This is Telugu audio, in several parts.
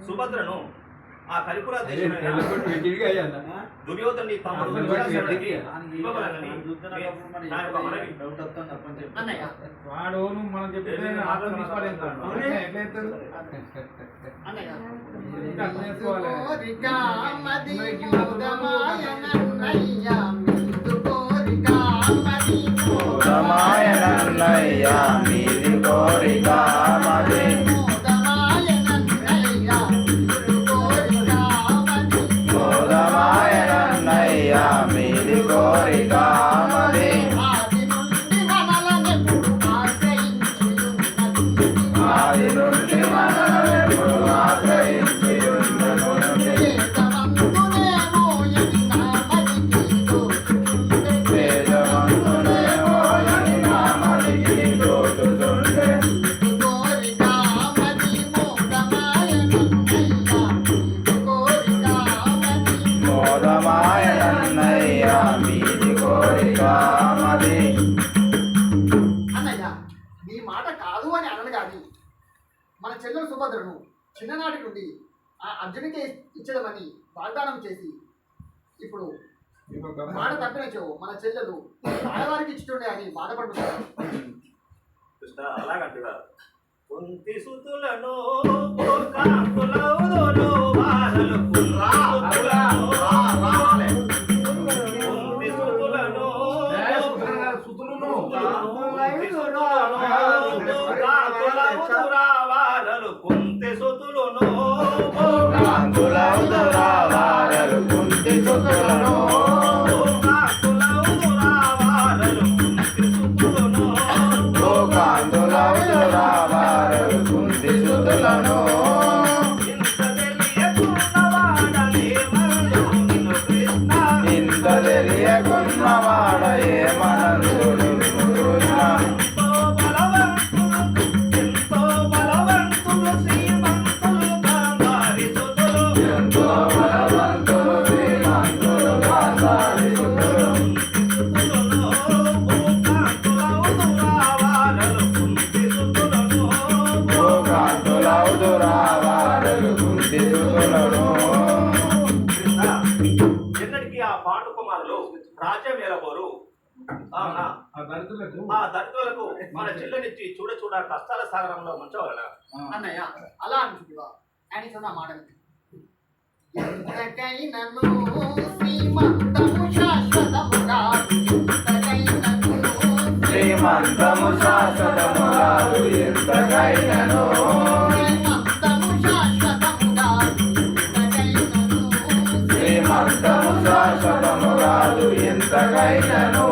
సుభద్రను ఆ కలిపుర దుర్యోధనుడి తమ్ముడు ఇవ్వబలనని నా యొక్క మనవి. వాడు మనం చెప్తే రామాయణన్నయ్యా మీది కోరిక మది రామాయణన్నయ్యా మీది కోరిక మది ఆది నుండి మనలెప్పుడు ఆశ్రయించి ఉన్నను రామాయణన్నయ్యా మీది కోరిక మది. అన్నయ్య నీ మాట కాదు అని అనను కానీ మన చెల్లెలు సుభద్రను చిన్ననాటి నుండి ఆ అర్జునికి ఇచ్చదమని వాగ్దానం చేసి ఇప్పుడు మాట తప్పినచో మన చెల్లెలు ఆడవారికి ఇచ్చుండే అని బాధపడుతున్నాను. కృష్ణ అలాగంటుగా కుంతి సుతులను కుంతి సుతులను కుంతి సుతులను ఇంత తెలియకున్నవాడ ఏమనందుడు కృష్ణ. ఎంతో బలవంతులు శ్రీమంతులు గాంధారి సుతులు ఎన్నటికీ ఆ పాండు కుమారులు రాజ్యం ఏలబోరు. ఆ దళితులకు మన చెల్లెనిచ్చి చూడ చూడ కష్టాల సాగరంలో ముంచవలన. అన్నయ్య అలా అనుకుంటున్నా ఆయన சொன்ன మాట శ్రీమంతము శాశ్వతము కాదు ఎంతకైనను శ్రీమంతము శాశ్వతము కాదు ఎంతకైనను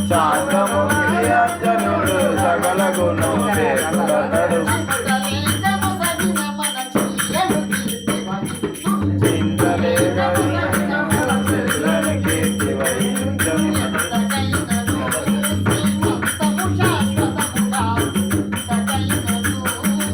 శాంతముక్తి అర్జునుడు సకల గుణం చేతుడతడు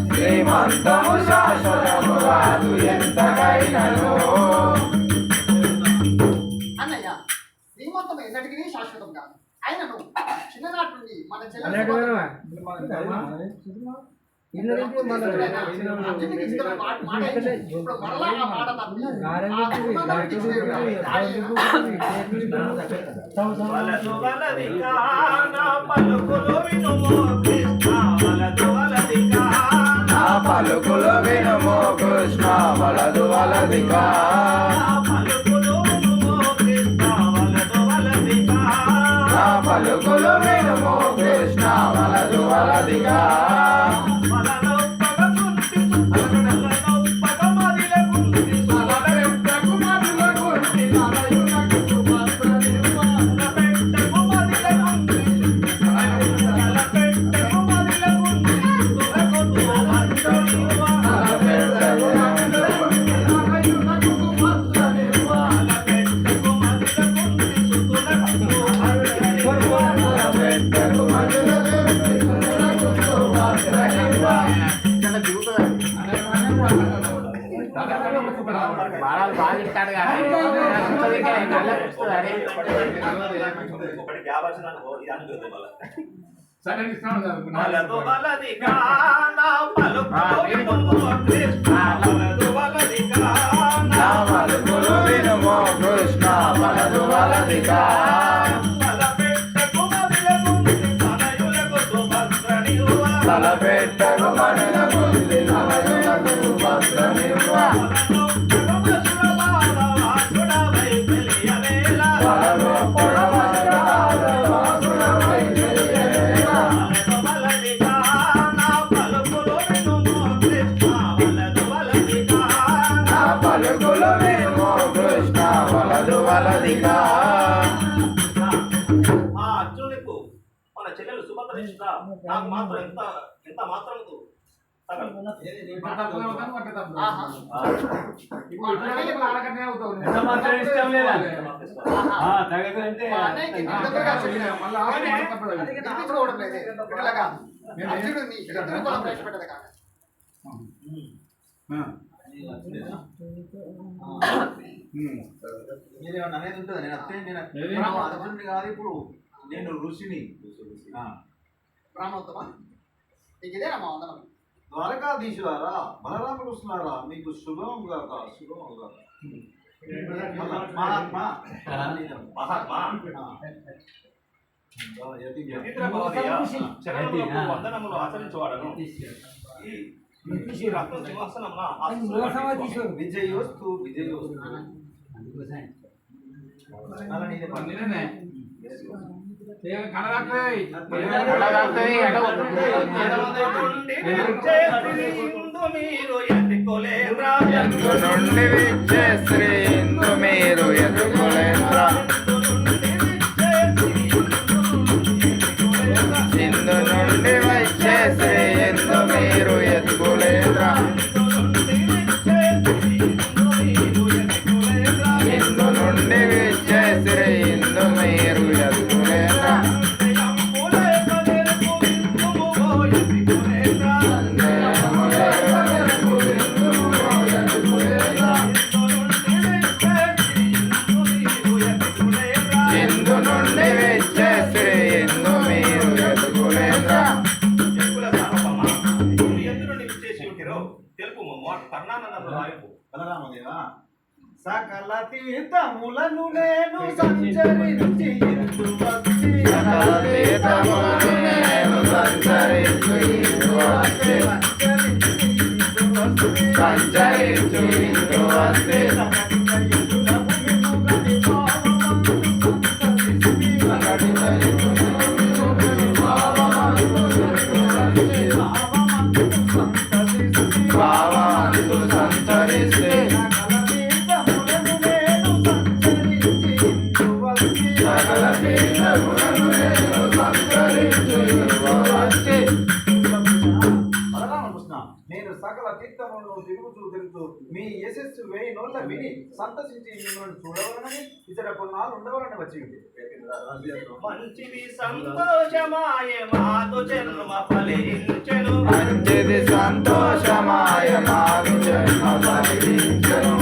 శ్రీమంతము శాశ్వతము కాదు ఎంతకైనను. అన్నయ్య శ్రీమంతం ఎన్నటికీ శాశ్వతం కాదు. ఆయనను చిన్ననాటి నుండి మన చెల్లెలు పలుకులు వినుమో కృష్ణ వలదు వలదిగా పలుకులు వినుమో కృష్ణ వలదు వలదిగా బాగా ఇస్తాడు కానీ ఒకటి గ్యాప్ వచ్చిన సరే ఇస్తున్నాను కదా వలదు వలదిగా నా పలుకులు వినుము కృష్ణ వలదు వలదిగా నా పలుకులు వినుము కృష్ణ వలదు వలదిగా తలపెట్టకు మనులకు తలపెట్టకు మనులకు భద్రనివ్వ పలుకులు వినుము కృష్ణ వలదు వలదిగా ఆ అర్జునులకు మన చెల్లెలు సుభద్ర ఇష్ట నాకు మాత్రం ఎంత ఎంత మాత్రం ఆహా. ఎంత మాత్రం ఇష్టం లేదా తగ్గదంటే మా అన్నయ్యకి నిద్రగా చెప్పిన నిద్రించుకోవడం లేదే. ఇలాగా అర్జునుడిని శత్రువు కూడా ప్రవేశపెట్టదు కాక. మీరేమన్నా అనేది ఉంటుంది నేను అత్తే నేను ఏది? అర్జునుడిని కాదు ఇప్పుడు నేను ఋషిని బ్రాహ్మణోత్తమ నీకు ఇదేనా మా వందనం. ద్వారకాధీశులారా బలరామకృష్ణులారా మీకు శుభం గాక శుభం గాక మహాత్మా మహాత్మా వందనములు ఆచరించేవాడను ఈ రత్న సింహాసనమున ఆసీనుడు విజయోస్తు విజయోస్తు అలా నీదే పని. మీరు ఎత్తుకోలేరా నుండి విచ్చే శ్రీ ఇందు మీరు ఎదుగులేంద్ర ఇందు నుండి వచ్చే శ్రీ ఇందు మీరు ఎదుగులేంద్ర ఇందు నుండి విచ్చే శ్రీ ఇందు మీరు ఎదుగులేంద్ర ఇందు నుండి విచ్చే శ్రీ ఇందు మీరు ఎదుగులేంద్ర బలరామదేవా సకల తీర్థములను నేను సంచరించి వచ్చి సకల తీర్థములను నేను సంచరించు ఇందు వస్తే సంచరించు ఇందు వస్తే భావాంతు సంచరిస్తే సకల తీర్థములను నేను సంచరించు ఇందు వస్తే బలరామకృష్ణ నేను సకల తీర్థములను తిరుగుతూ మీ యశస్సు వేయి నోళ్ళ విని సంతసించి మిమ్మల్ని చూడవలనని ఇతర కొన్నాళ్ళు ఉండవలని వచ్చి ఉంది. మంచిది సంతోషమాయ మాతో జన్మ ఫలించెను మంచిది సంతోషమాయ మాకు జన్మ ఫలించెను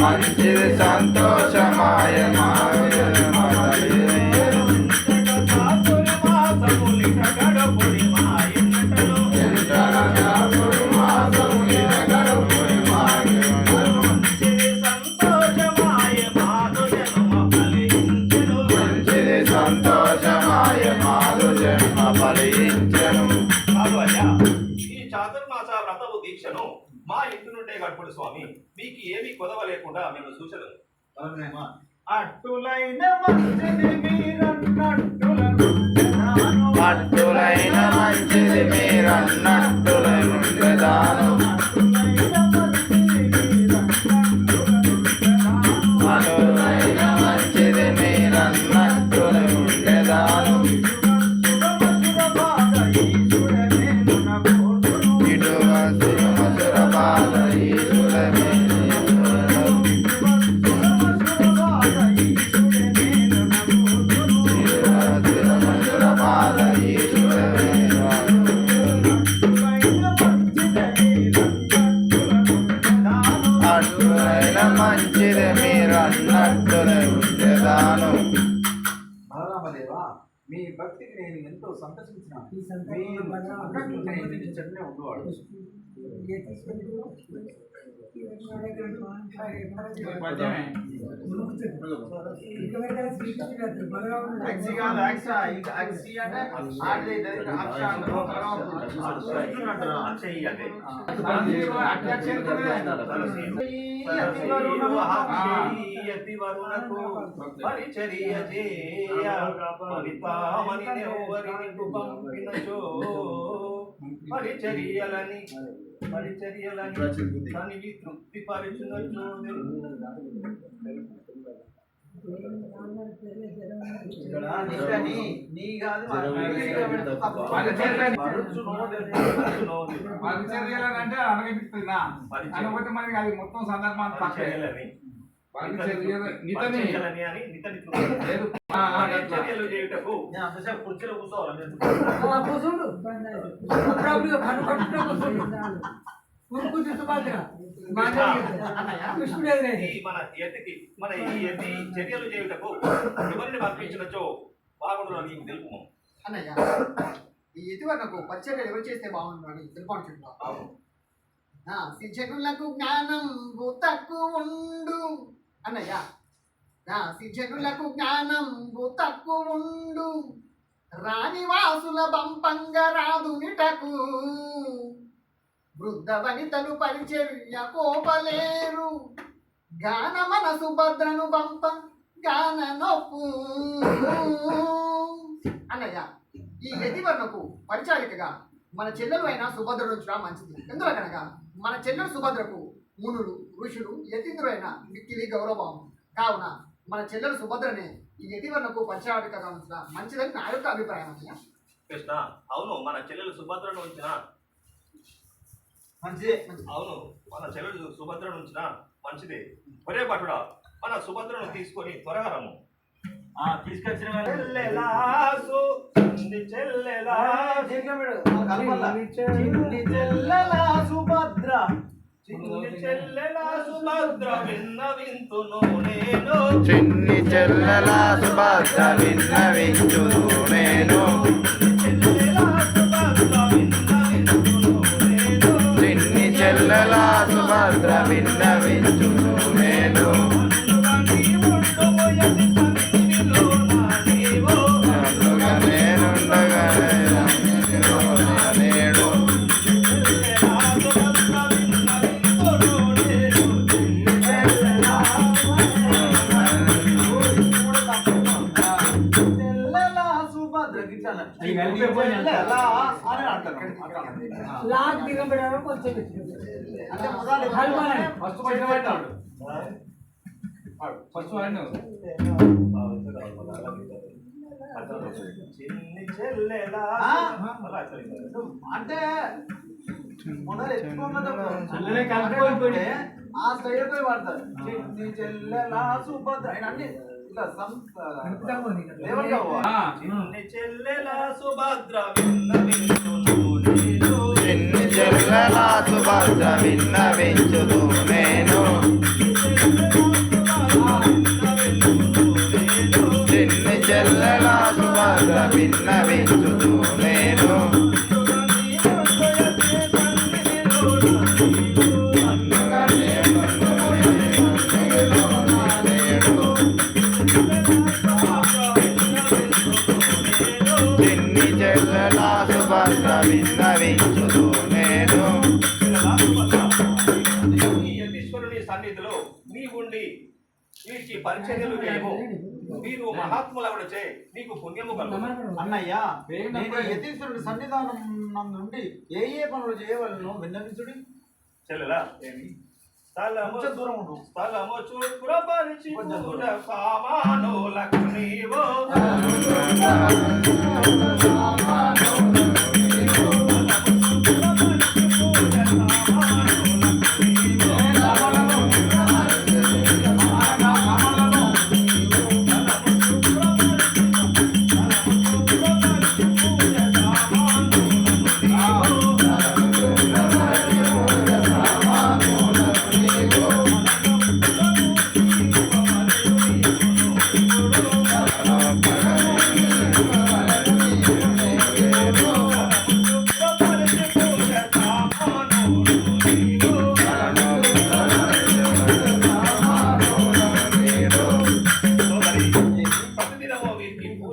మంచిది సంతోషమాయ మాకు జన్మ ఫలించెను మంచిది సంతోషమాయ మాకు జన్మ ఫలించెను ఈ చాతుర్మాస వ్రతము దీక్షను మా ఇంటి నుండే గడుపుడు స్వామి మీకు ఏమీ కొదవ లేకుండా మేము సూచనలు అట్టులైన మంచిది మీరన్నట్టులను అట్టులైన మంచిది మీరన్నట్టులనుండెదాను అటులైన మంచిది మీరన్నట్టులనుండెదాను ఇటువ శివమసుర బాధ ఈశ్వరమే మహాదేవా, మీ భక్తికి నేను ఎంతో సంతసించినాను. మీ అన్నట్లు నేను నీ చెట్టునే ఉండేవాడు. పరిచర్య చేయ ఫలితామని ఎవరిని పంపినచో పరిచర్యలని తనివి తృప్తి పరిచునచో నీ కాదు పరిచర్యలంటే అనగనిపిస్తుందా అనకపోతే మనకి అది మొత్తం సందర్భాన్ని పరిచర్యలని పరిచర్యలు చేయుటకు నేను అంతసేపు కుర్చీలో కూర్చోవాలి. ఈ చర్యలు చేయుటకు ఎవరిని పంపించినచో బాగుండు అని నీకు తెలుపు. అన్నయ్య, ఈ ఎతివర్ణకు పరిచర్యలు ఎవరు చేస్తే బాగుండు అని తెలుపాను చెప్తాను. సిజనులకు జ్ఞానం తక్కువ ఉండు అన్నయ్య, సిజనులకు జ్ఞానం తక్కువ ఉండు, రాణివాసుల బంపంగ రాదునిటకు, వృద్ధ వనితలు పరిచర్య కోపలేరు, గాన మనసు భద్రను బంప గాన నొప్పు. అన్నయ్య, ఈ యతివర్ణకు పరిచారికగా మన చెల్లెలు అయిన సుభద్ర ఉంచడం మంచిది. ఎందుకనగా మన చెల్లెలు సుభద్రకు మునులు ఋషులు యతీంద్రులైన మిక్కిలి గౌరవం కావున మన చెల్లెలు సుభద్రనే ఈ యతివర్ణకు పరిచారికగా ఉంచడం మంచిదని నా యొక్క అభిప్రాయం. అన్నయ్య కృష్ణ, అవును, మన చెల్లెలు సుభద్రను ఉంచిన మంచిదే. అవును, మన చెల్లెలు సుభద్రను ఉంచిన మంచిదే. ఒరే భటుడా, మన సుభద్రను తీసుకొని త్వరగా రమ్ము. తీసుకొచ్చిన సుభద్ర విన్నవింతును నేను, చిన్ని చెల్లెల సుభద్ర విన్నవించును నేను, చిన్ని చెల్లెల సుభద్ర విన్నవించును నేను, అంటే మొదలు ఎత్తుకోకపోతే ఆ స్టైల్ పోయి వాడతారు. చిన్ని చెల్లెల సుభద్ర అన్ని ఇట్లా చిన్ని చెల్లెల సుభద్ర విన్నవింతును నేను, చిన్ని చెల్లెల సుభద్ర విన్నవించును నేను, చిన్ని చెల్లెల సుభద్ర విన్నవించును నేను, చిన్ని చెల్లెల సుభద్ర విన్నవించును నేను. ఈ యతీశ్వరుని సన్నిధిలో నీవుండి వీరికి పరిచర్యలు చేయము. మీరు మహాత్ములవుడచే నీకు పుణ్యము కలుగును. అన్నయ్య, నేను యతీశ్వరుడి సన్నిధానం నుండి ఏ పనులు చేయవలను విన్నవించుడి. చెల్లెలా, స్థలము దూరం ఉండు. స్థలము చూపురపరిచి పూజ సామానులకు నీవు,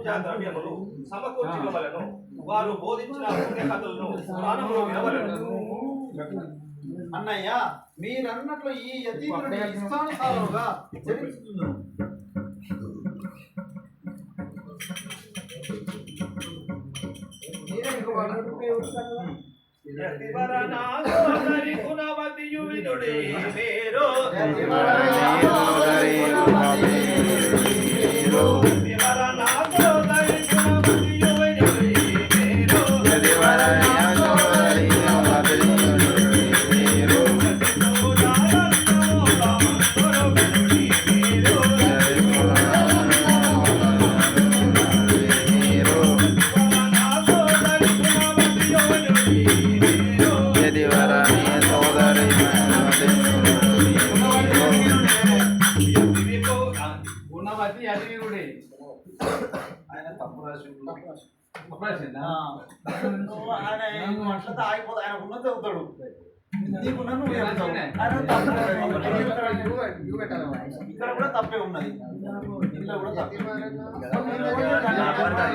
పూజా ద్రవ్యములు సమకూర్చుకోవలను. వారు బోధించిన పుణ్య కథలను పురాణములు వినవలను. అన్నయ్య మీరన్నట్లు ఈ యతీంద్రుని ఇష్టానుసారముగా జరిగిస్తున్నాను. మీరే యతివరనాథోదరి గుణవతియు వినుడే మీరు. యతివరనాథోదరి యతివరనాథోదరి గుణవతియు వినుడే మీరు. గుణవతి అతివీరుడే. ఆయన తప్పు రాసి అప్పుడేసిందా? ఆయన అట్లా ఆగిపోతే ఆయన ఉన్నది చదువుతాడు. నీకు నన్ను నేను చెప్తావు. రాసినే. ఆయన తప్పు రాశాడు. యూ పెట్టాలి. ఇక్కడ కూడా తప్పే ఉన్నది. ఇంట్లో కూడా తప్పే. యతివరనాథోదరి